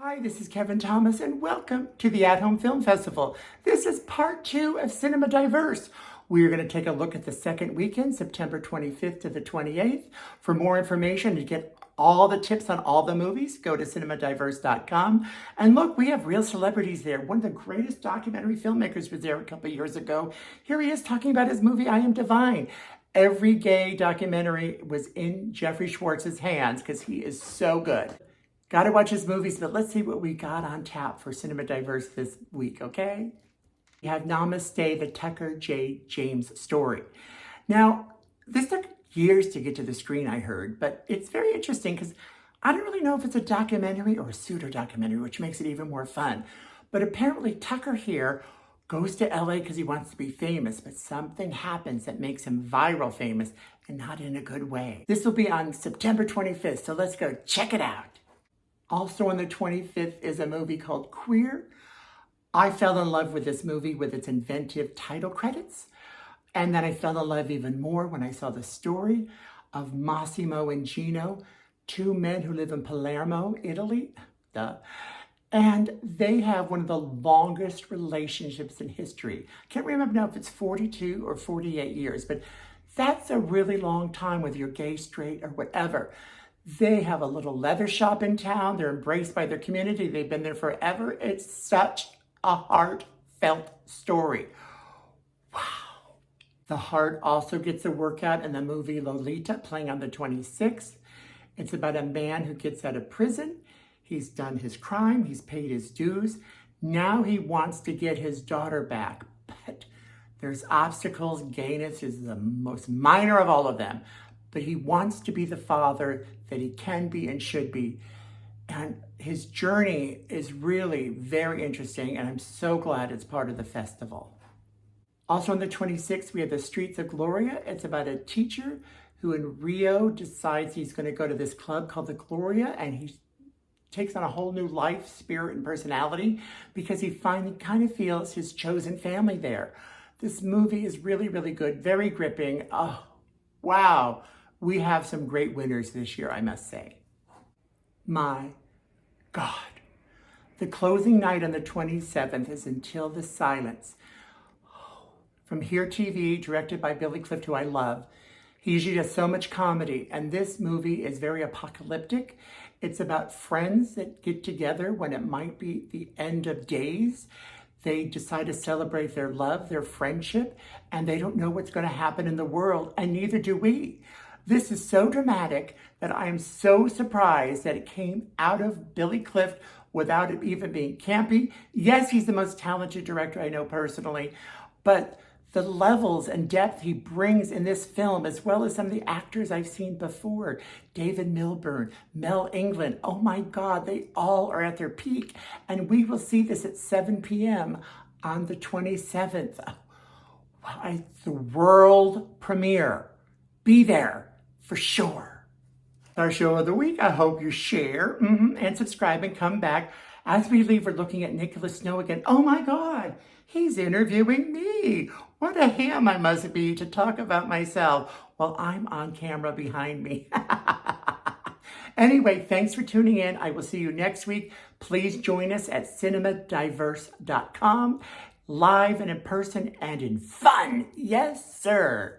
Hi, this is Kevin Thomas, and welcome to the At Home Film Festival. This is part 2 of Cinema Diverse. We are going to take a look at the second weekend, September 25th to the 28th. For more information, to get all the tips on all the movies, go to cinemadiverse.com. And look, we have real celebrities there. One of the greatest documentary filmmakers was there a couple years ago. Here he is talking about his movie, I Am Divine. Every gay documentary was in Jeffrey Schwartz's hands because he is so good. Got to watch his movies, but let's see what we got on tap for Cinema Diverse this week, okay? We have Namaste, the Tucker J. James story. Now, this took years to get to the screen, I heard, but it's very interesting because I don't really know if it's a documentary or a pseudo-documentary, which makes it even more fun. But apparently Tucker here goes to LA because he wants to be famous, but something happens that makes him viral famous and not in a good way. This will be on September 25th, so let's go check it out. Also on the 25th is a movie called Queer. I fell in love with this movie with its inventive title credits. And then I fell in love even more when I saw the story of Massimo and Gino, two men who live in Palermo, Italy. And they have one of the longest relationships in history. Can't remember now if it's 42 or 48 years, but that's a really long time whether you're gay, straight, or whatever. They have a little leather shop in town. They're embraced by their community. They've been there forever. It's such a heartfelt story. Wow. The heart also gets a workout in the movie Lolita, playing on the 26th. It's about a man who gets out of prison. He's done his crime. He's paid his dues. Now he wants to get his daughter back. But there's obstacles. Gayness is the most minor of all of them. But he wants to be the father that he can be and should be. And his journey is really very interesting, and I'm so glad it's part of the festival. Also on the 26th, we have The Streets of Gloria. It's about a teacher who in Rio decides he's going to go to this club called the Gloria, and he takes on a whole new life, spirit, and personality because he finally kind of feels his chosen family there. This movie is really, really good, very gripping. Oh, wow. We have some great winners this year, I must say. My God. The closing night on the 27th is Until the Silence. From Here TV, directed by Billy Clift, who I love. He usually does so much comedy, and this movie is very apocalyptic. It's about friends that get together when it might be the end of days. They decide to celebrate their love, their friendship, and they don't know what's going to happen in the world, and neither do we. This is so dramatic that I am so surprised that it came out of Billy Clift without it even being campy. Yes, he's the most talented director I know personally, but the levels and depth he brings in this film, as well as some of the actors I've seen before, David Milburn, Mel England, oh my God, they all are at their peak. And we will see this at 7 p.m. on the 27th. The world premiere. Be there. For sure. Our show of the week. I hope you share and subscribe and come back. As we leave, we're looking at Nicholas Snow again. Oh my God, he's interviewing me. What a ham I must be to talk about myself while I'm on camera behind me. Anyway, thanks for tuning in. I will see you next week. Please join us at cinemadiverse.com, live and in person and in fun. Yes, sir.